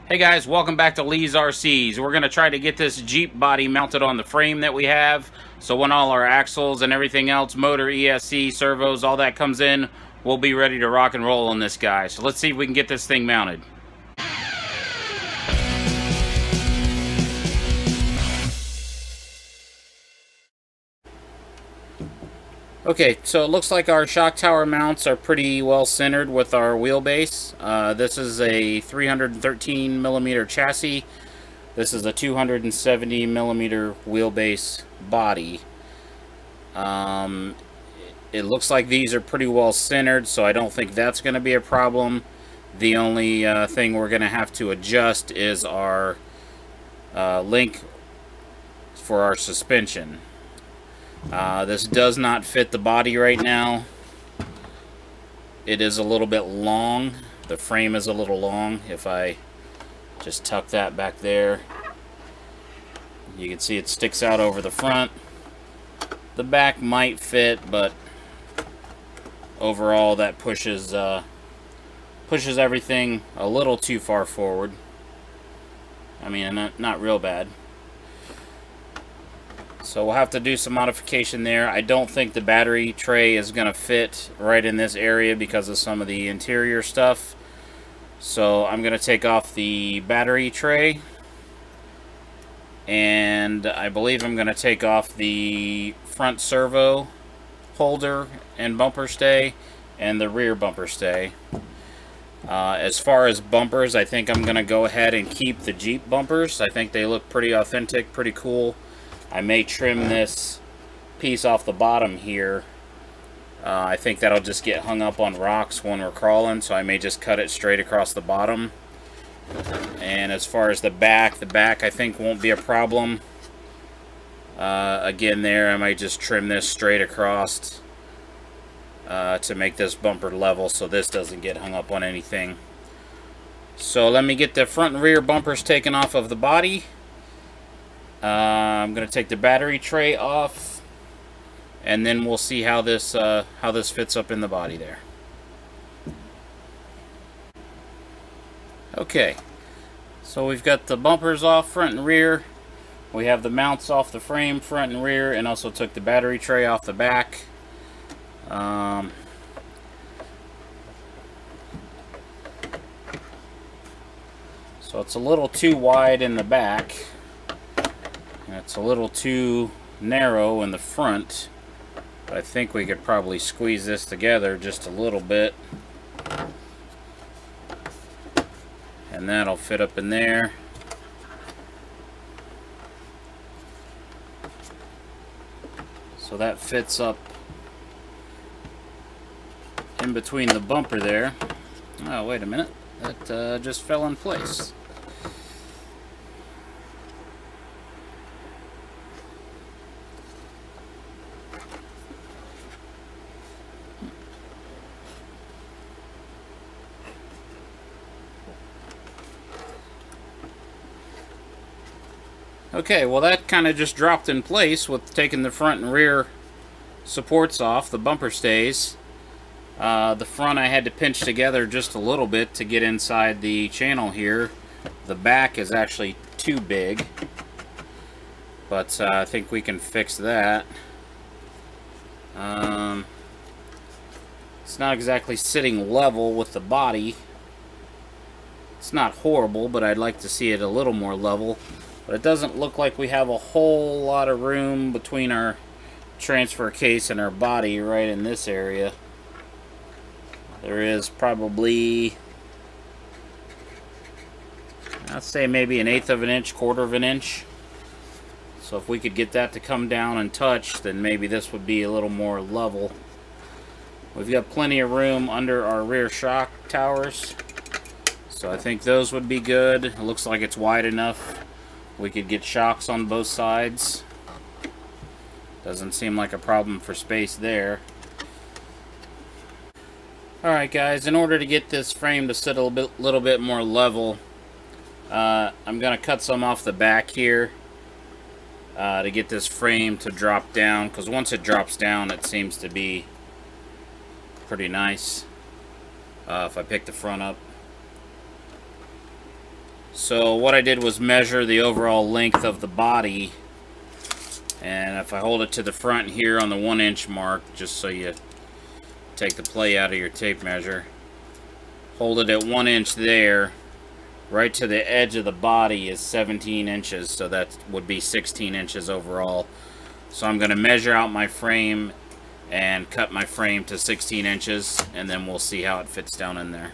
Hey guys, welcome back to Lee's RCs. We're going to try to get this Jeep body mounted on the frame that we have. So when all our axles and everything else, motor, ESC, servos, all that comes in, we'll be ready to rock and roll on this guy. So let's see if we can get this thing mounted. Okay, so it looks like our shock tower mounts are pretty well centered with our wheelbase. This is a 313 millimeter chassis. This is a 270 millimeter wheelbase body. It looks like these are pretty well centered, so I don't think that's going to be a problem. The only thing we're going to have to adjust is our link for our suspension. This does not fit the body right now. It is a little bit long. The frame is a little long. If I just tuck that back there, you can see it sticks out over the front. The back might fit, but overall that pushes everything a little too far forward. I mean, not real bad. So we'll have to do some modification there. I don't think the battery tray is going to fit right in this area because of some of the interior stuff. So I'm going to take off the battery tray. And I believe I'm going to take off the front servo holder and bumper stay and the rear bumper stay. As far as bumpers, I think I'm going to go ahead and keep the Jeep bumpers. I think they look pretty authentic, pretty cool. I may trim this piece off the bottom here. I think that'll just get hung up on rocks when we're crawling, so I may just cut it straight across the bottom. And as far as the back I think won't be a problem. Again there, I might just trim this straight across to make this bumper level so this doesn't get hung up on anything. So let me get the front and rear bumpers taken off of the body. I'm going to take the battery tray off, and then we'll see how this fits up in the body there. Okay, so we've got the bumpers off front and rear. We have the mounts off the frame front and rear, and also took the battery tray off the back. So it's a little too wide in the back. It's a little too narrow in the front, but I think we could probably squeeze this together just a little bit, and that'll fit up in there. So that fits up in between the bumper there. Oh, wait a minute, that just fell in place. Okay, well that kind of just dropped in place with taking the front and rear supports off, the bumper stays. The front I had to pinch together just a little bit to get inside the channel here. The back is actually too big, but I think we can fix that. It's not exactly sitting level with the body. It's not horrible, but I'd like to see it a little more level. But it doesn't look like we have a whole lot of room between our transfer case and our body right in this area. There is probably, I'd say maybe 1/8 of an inch, 1/4 of an inch. So if we could get that to come down and touch, then maybe this would be a little more level. We've got plenty of room under our rear shock towers, so I think those would be good. It looks like it's wide enough. We could get shocks on both sides. Doesn't seem like a problem for space there. Alright guys, in order to get this frame to sit a little bit more level, I'm going to cut some off the back here to get this frame to drop down, because once it drops down it seems to be pretty nice if I pick the front up. So what I did was measure the overall length of the body, and if I hold it to the front here on the 1 inch mark, just so you take the play out of your tape measure, hold it at 1 inch there, right to the edge of the body is 17 inches, so that would be 16 inches overall. So I'm going to measure out my frame and cut my frame to 16 inches, and then we'll see how it fits down in there.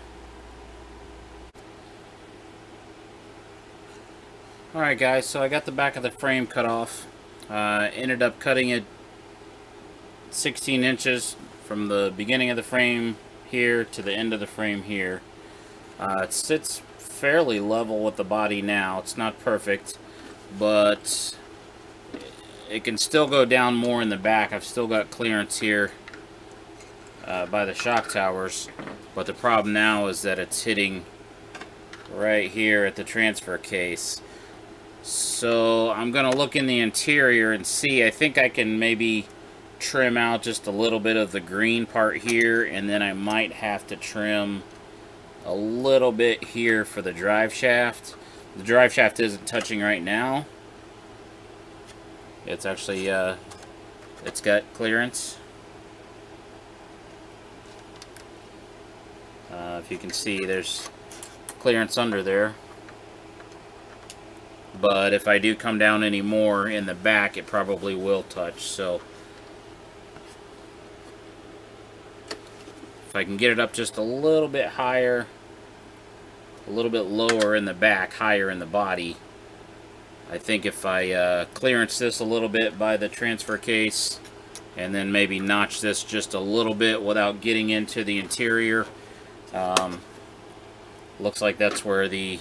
Alright guys, so I got the back of the frame cut off. Ended up cutting it 16 inches from the beginning of the frame here to the end of the frame here. It sits fairly level with the body now. It's not perfect, but it can still go down more in the back. I've still got clearance here by the shock towers, but the problem now is that it's hitting right here at the transfer case. So I'm going to look in the interior and see. I think I can maybe trim out just a little bit of the green part here, and then I might have to trim a little bit here for the drive shaft. The drive shaft isn't touching right now. It's actually, it's got clearance. If you can see, there's clearance under there. But if I do come down any more in the back, it probably will touch. So if I can get it up just a little bit higher, a little bit lower in the back, higher in the body, I think if I clearance this a little bit by the transfer case, and then maybe notch this just a little bit without getting into the interior, looks like that's where the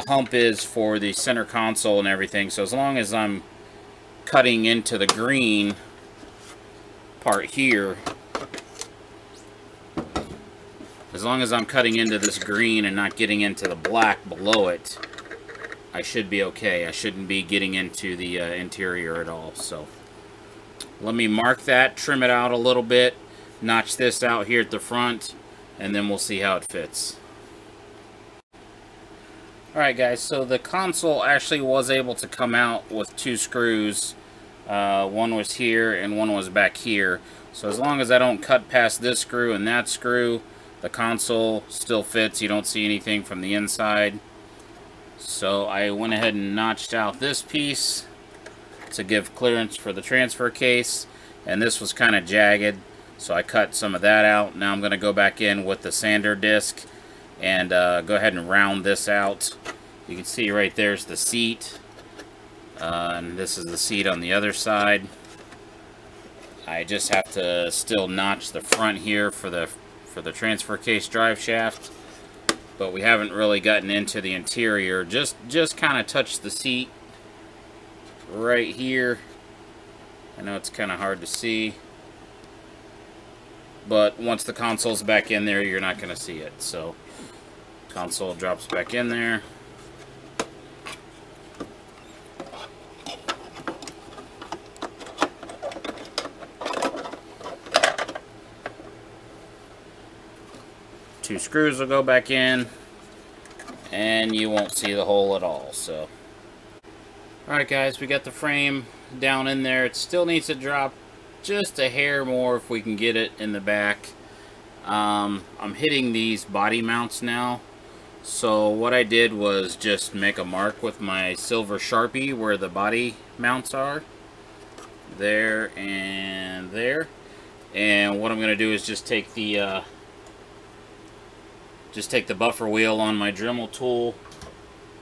hump is for the center console and everything. So as long as I'm cutting into the green part here, as long as I'm cutting into this green and not getting into the black below it, I should be okay. I shouldn't be getting into the interior at all. So let me mark that, trim it out a little bit, notch this out here at the front, and then we'll see how it fits. Alright guys, so the console actually was able to come out with 2 screws. One was here and one was back here. So as long as I don't cut past this screw and that screw, the console still fits. You don't see anything from the inside. So I went ahead and notched out this piece to give clearance for the transfer case. And this was kind of jagged, so I cut some of that out. Now I'm going to go back in with the sander disc and go ahead and round this out. You can see right there's the seat, and this is the seat on the other side. I just have to still notch the front here for the transfer case drive shaft, but we haven't really gotten into the interior. Just kind of touch the seat right here. I know it's kind of hard to see, but once the console's back in there, you're not going to see it. So console drops back in there. Two screws will go back in, and you won't see the hole at all. So alright guys, we got the frame down in there. It still needs to drop just a hair more if we can get it in the back. I'm hitting these body mounts now. So what I did was just make a mark with my silver Sharpie where the body mounts are. There and there. And what I'm going to do is just take the buffer wheel on my Dremel tool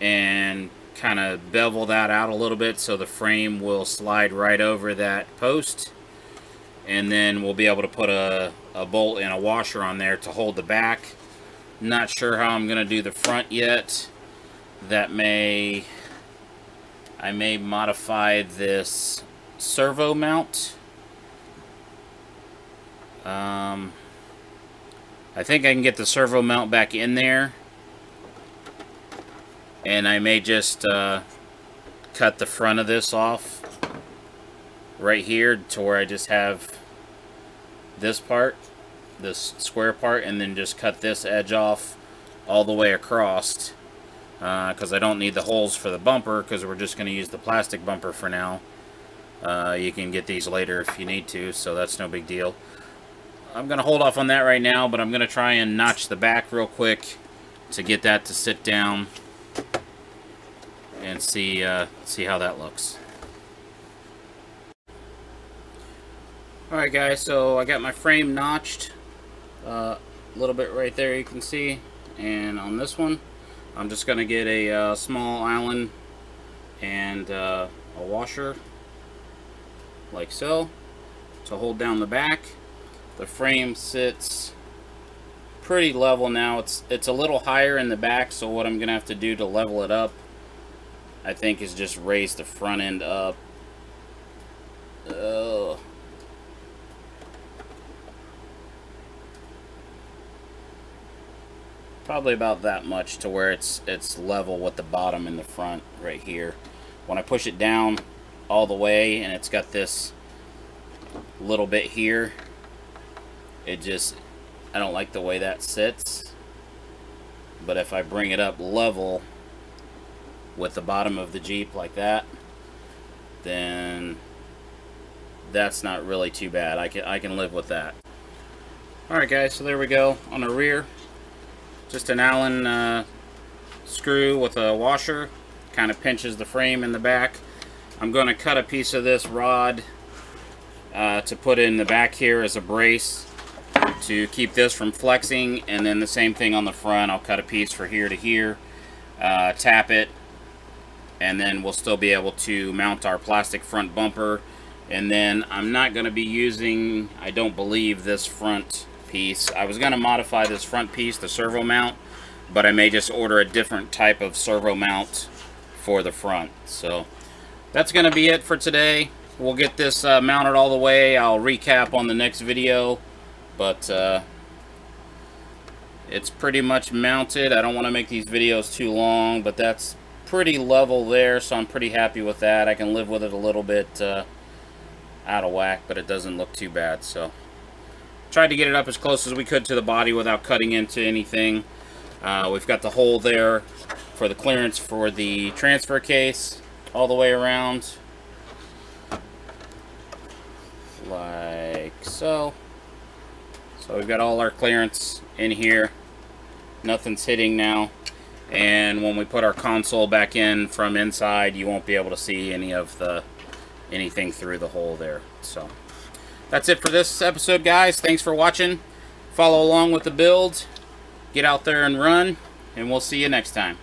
and kind of bevel that out a little bit so the frame will slide right over that post. And then we'll be able to put a bolt and a washer on there to hold the back. Not sure how I'm going to do the front yet. I may modify this servo mount. I think I can get the servo mount back in there. And I may just cut the front of this off right here to where I just have this part, this square part, and then just cut this edge off all the way across. because I don't need the holes for the bumper, because we're just going to use the plastic bumper for now. You can get these later if you need to, so that's no big deal. I'm going to hold off on that right now, but I'm going to try and notch the back real quick to get that to sit down and see how that looks. Alright guys, so I got my frame notched a little bit right there, you can see, and on this one I'm just going to get a small Allen and a washer like so to hold down the back. The frame sits pretty level now. It's a little higher in the back, so what I'm going to have to do to level it up, I think, is just raise the front end up. Probably about that much to where it's level with the bottom and the front right here. When I push it down all the way and it's got this little bit here, I don't like the way that sits. But if I bring it up level with the bottom of the Jeep like that, then that's not really too bad. I can live with that. Alright guys, so there we go on the rear. Just an Allen screw with a washer. Kind of pinches the frame in the back. I'm going to cut a piece of this rod to put in the back here as a brace to keep this from flexing, and then the same thing on the front. I'll cut a piece for here to here, tap it, and then we'll still be able to mount our plastic front bumper. And then I'm not going to be using, I don't believe, this front piece. I was going to modify this front piece, the servo mount, but I may just order a different type of servo mount for the front. So that's going to be it for today. We'll get this mounted all the way. I'll recap on the next video, but it's pretty much mounted. I don't want to make these videos too long, but that's pretty level there, so I'm pretty happy with that. I can live with it a little bit out of whack, but it doesn't look too bad. So tried to get it up as close as we could to the body without cutting into anything. We've got the hole there for the clearance for the transfer case all the way around, like so. So we've got all our clearance in here. Nothing's hitting now. And when we put our console back in from inside, you won't be able to see anything through the hole there. So that's it for this episode, guys. Thanks for watching. Follow along with the build. Get out there and run, and we'll see you next time.